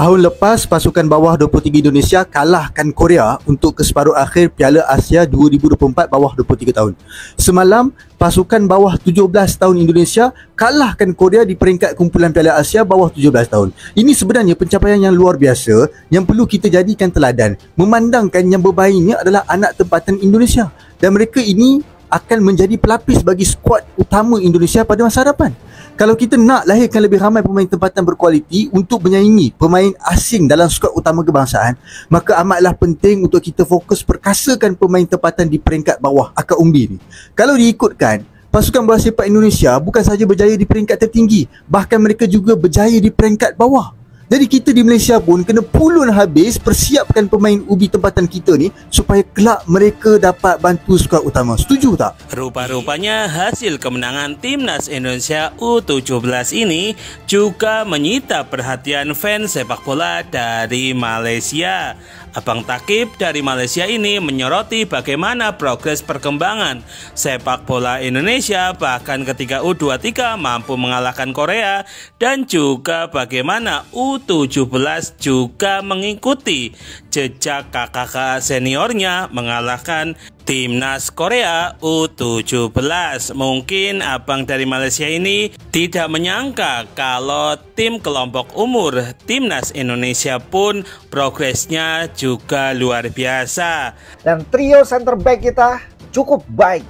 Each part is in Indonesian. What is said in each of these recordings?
Tahun lepas, pasukan bawah 23 Indonesia kalahkan Korea untuk ke separuh akhir Piala Asia 2024 bawah 23 tahun. Semalam, pasukan bawah 17 tahun Indonesia kalahkan Korea di peringkat kumpulan Piala Asia bawah 17 tahun. Ini sebenarnya pencapaian yang luar biasa yang perlu kita jadikan teladan, memandangkan yang bermainnya adalah anak tempatan Indonesia dan mereka ini akan menjadi pelapis bagi skuad utama Indonesia pada masa hadapan. Kalau kita nak lahirkan lebih ramai pemain tempatan berkualiti untuk menyaingi pemain asing dalam skuad utama kebangsaan, maka amatlah penting untuk kita fokus perkasakan pemain tempatan di peringkat bawah akar umbi ni. Kalau diikutkan, pasukan bola sepak Indonesia bukan sahaja berjaya di peringkat tertinggi, bahkan mereka juga berjaya di peringkat bawah. Jadi kita di Malaysia pun kena pulun habis persiapkan pemain ubi tempatan kita ni supaya kelak mereka dapat bantu skuad utama. Setuju tak? Rupa-rupanya hasil kemenangan Timnas Indonesia U17 ini juga menyita perhatian fans sepak bola dari Malaysia. Abang Takib dari Malaysia ini menyoroti bagaimana progres perkembangan sepak bola Indonesia bahkan ketika U23 mampu mengalahkan Korea dan juga bagaimana U17 juga mengikuti jejak kakak seniornya mengalahkan Timnas Korea U17. Mungkin abang dari Malaysia ini tidak menyangka kalau tim kelompok umur Timnas Indonesia pun progresnya juga luar biasa. Dan trio center back kita cukup baik.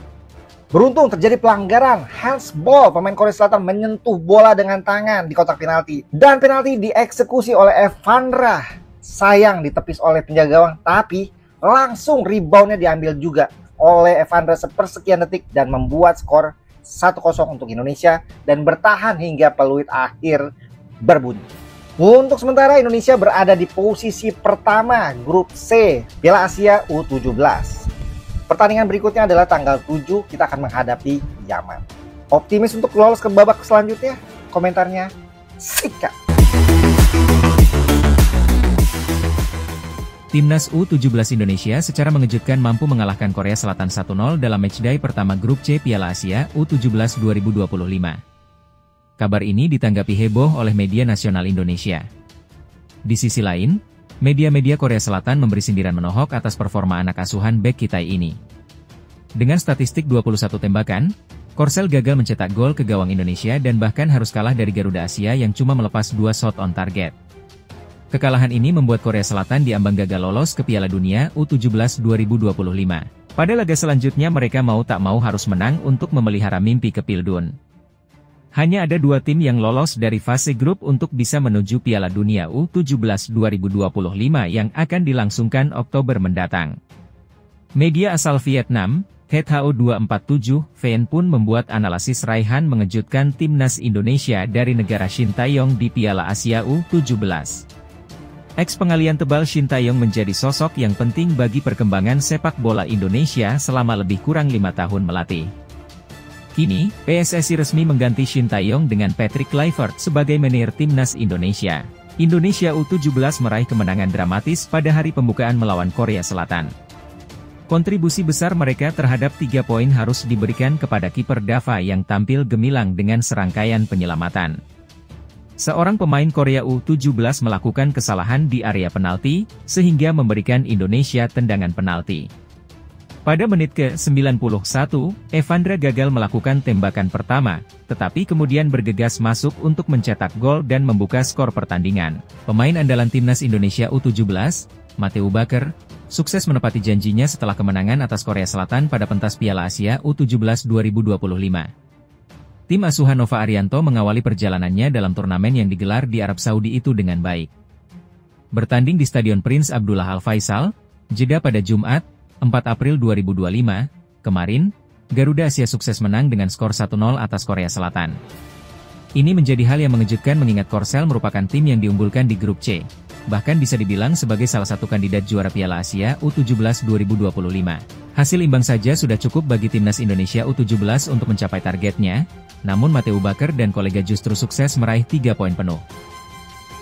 Beruntung terjadi pelanggaran handsball, pemain Korea Selatan menyentuh bola dengan tangan di kotak penalti. Dan penalti dieksekusi oleh Evandra. Sayang ditepis oleh penjaga gawang, tapi langsung reboundnya diambil juga oleh Evandra sepersekian detik dan membuat skor 1-0 untuk Indonesia dan bertahan hingga peluit akhir berbunyi. Untuk sementara Indonesia berada di posisi pertama grup C Piala Asia U17. Pertandingan berikutnya adalah tanggal 7 kita akan menghadapi Yaman. Optimis untuk lolos ke babak selanjutnya? Komentarnya sikat. Timnas U17 Indonesia secara mengejutkan mampu mengalahkan Korea Selatan 1-0 dalam matchday pertama grup C Piala Asia U17 2025. Kabar ini ditanggapi heboh oleh media nasional Indonesia. Di sisi lain, media-media Korea Selatan memberi sindiran menohok atas performa anak asuhan bek Kitai ini. Dengan statistik 21 tembakan, Korsel gagal mencetak gol ke gawang Indonesia dan bahkan harus kalah dari Garuda Asia yang cuma melepas 2 shot on target. Kekalahan ini membuat Korea Selatan diambang gagal lolos ke Piala Dunia U17 2025. Pada laga selanjutnya mereka mau tak mau harus menang untuk memelihara mimpi ke Pildun. Hanya ada 2 tim yang lolos dari fase grup untuk bisa menuju Piala Dunia U17 2025 yang akan dilangsungkan Oktober mendatang. Media asal Vietnam, HO247, VN pun membuat analisis raihan mengejutkan Timnas Indonesia dari negara Shin Taeyong di Piala Asia U17. Eks-pengalian tebal Shin Taeyong menjadi sosok yang penting bagi perkembangan sepak bola Indonesia selama lebih kurang 5 tahun melatih. Kini, PSSI resmi mengganti Shin Taeyong dengan Patrick Kluivert sebagai manajer Timnas Indonesia. Indonesia U17 meraih kemenangan dramatis pada hari pembukaan melawan Korea Selatan. Kontribusi besar mereka terhadap 3 poin harus diberikan kepada kiper Dava yang tampil gemilang dengan serangkaian penyelamatan. Seorang pemain Korea U17 melakukan kesalahan di area penalti, sehingga memberikan Indonesia tendangan penalti. Pada menit ke-91, Evandra gagal melakukan tembakan pertama, tetapi kemudian bergegas masuk untuk mencetak gol dan membuka skor pertandingan. Pemain andalan Timnas Indonesia U17, Mateu Baker, sukses menepati janjinya setelah kemenangan atas Korea Selatan pada pentas Piala Asia U17 2025. Tim asuhan Nova Arianto mengawali perjalanannya dalam turnamen yang digelar di Arab Saudi itu dengan baik. Bertanding di Stadion Prince Abdullah Al Faisal, Jeddah pada Jumat, 4 April 2025, kemarin, Garuda Asia sukses menang dengan skor 1-0 atas Korea Selatan. Ini menjadi hal yang mengejutkan mengingat Korsel merupakan tim yang diunggulkan di grup C, bahkan bisa dibilang sebagai salah satu kandidat juara Piala Asia U17 2025. Hasil imbang saja sudah cukup bagi Timnas Indonesia U17 untuk mencapai targetnya, namun Mateu Baker dan kolega justru sukses meraih 3 poin penuh.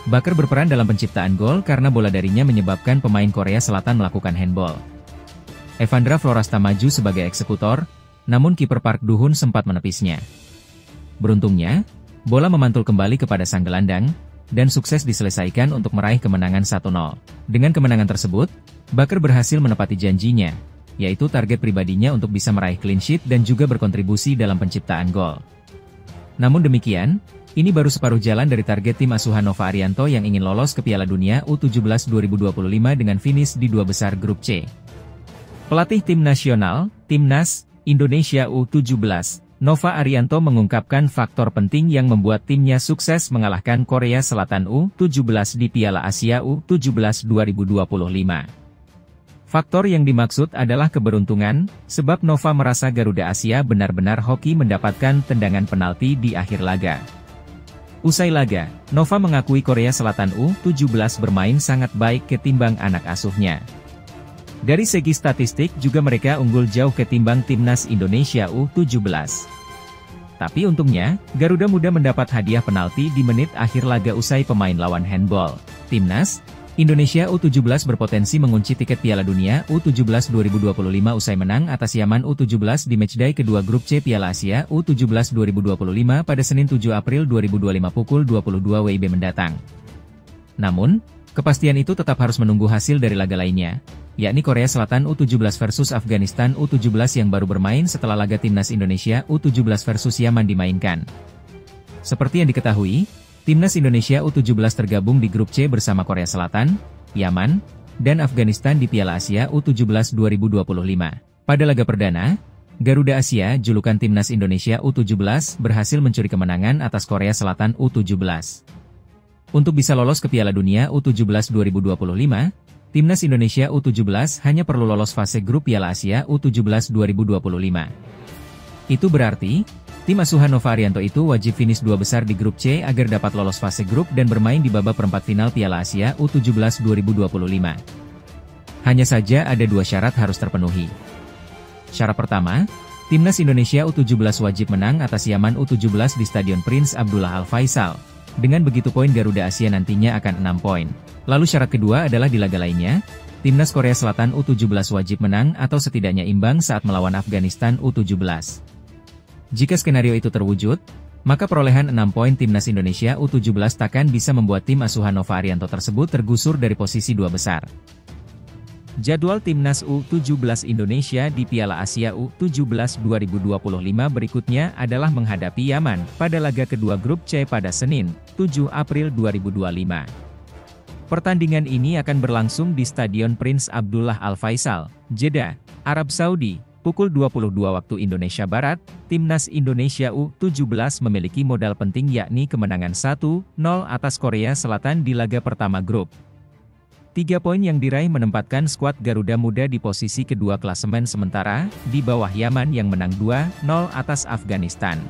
Baker berperan dalam penciptaan gol karena bola darinya menyebabkan pemain Korea Selatan melakukan handball. Evandra Florasta maju sebagai eksekutor, namun kiper Park Do-hun sempat menepisnya. Beruntungnya, bola memantul kembali kepada sang gelandang, dan sukses diselesaikan untuk meraih kemenangan 1-0. Dengan kemenangan tersebut, Baker berhasil menepati janjinya, yaitu target pribadinya untuk bisa meraih clean sheet dan juga berkontribusi dalam penciptaan gol. Namun demikian, ini baru separuh jalan dari target tim asuhan Nova Arianto yang ingin lolos ke Piala Dunia U17 2025 dengan finish di 2 besar grup C. Pelatih tim nasional, Timnas Indonesia U17, Nova Arianto mengungkapkan faktor penting yang membuat timnya sukses mengalahkan Korea Selatan U17 di Piala Asia U17 2025. Faktor yang dimaksud adalah keberuntungan, sebab Nova merasa Garuda Asia benar-benar hoki mendapatkan tendangan penalti di akhir laga. Usai laga, Nova mengakui Korea Selatan U17 bermain sangat baik ketimbang anak asuhnya. Dari segi statistik juga mereka unggul jauh ketimbang Timnas Indonesia U17. Tapi untungnya, Garuda Muda mendapat hadiah penalti di menit akhir laga usai pemain lawan handball. Timnas Indonesia U17 berpotensi mengunci tiket Piala Dunia U17 2025 usai menang atas Yaman U17 di matchday kedua grup C Piala Asia U17 2025 pada Senin 7 April 2025 pukul 22 WIB mendatang. Namun, kepastian itu tetap harus menunggu hasil dari laga lainnya, yakni Korea Selatan U17 versus Afghanistan U17 yang baru bermain setelah laga Timnas Indonesia U17 versus Yaman dimainkan. Seperti yang diketahui, Timnas Indonesia U17 tergabung di grup C bersama Korea Selatan, Yaman, dan Afghanistan di Piala Asia U17 2025. Pada laga perdana, Garuda Asia, julukan Timnas Indonesia U17, berhasil mencuri kemenangan atas Korea Selatan U17. Untuk bisa lolos ke Piala Dunia U17 2025, Timnas Indonesia U17 hanya perlu lolos fase grup Piala Asia U17 2025. Itu berarti, tim asuhan Nova Arianto itu wajib finish 2 besar di grup C agar dapat lolos fase grup dan bermain di babak perempat final Piala Asia U17 2025. Hanya saja ada 2 syarat harus terpenuhi. Syarat pertama, Timnas Indonesia U17 wajib menang atas Yaman U17 di Stadion Prince Abdullah Al Faisal. Dengan begitu poin Garuda Asia nantinya akan 6 poin. Lalu syarat kedua adalah di laga lainnya, Timnas Korea Selatan U17 wajib menang atau setidaknya imbang saat melawan Afghanistan U17. Jika skenario itu terwujud, maka perolehan 6 poin Timnas Indonesia U17 takkan bisa membuat tim asuhan Nova Arianto tersebut tergusur dari posisi 2 besar. Jadwal Timnas U17 Indonesia di Piala Asia U17 2025 berikutnya adalah menghadapi Yaman pada laga kedua grup C pada Senin, 7 April 2025. Pertandingan ini akan berlangsung di Stadion Prince Abdullah Al Faisal, Jeddah, Arab Saudi. Pukul 22 waktu Indonesia Barat, Timnas Indonesia U17 memiliki modal penting yakni kemenangan 1-0 atas Korea Selatan di laga pertama grup. 3 poin yang diraih menempatkan skuad Garuda Muda di posisi kedua klasemen sementara, di bawah Yaman yang menang 2-0 atas Afghanistan.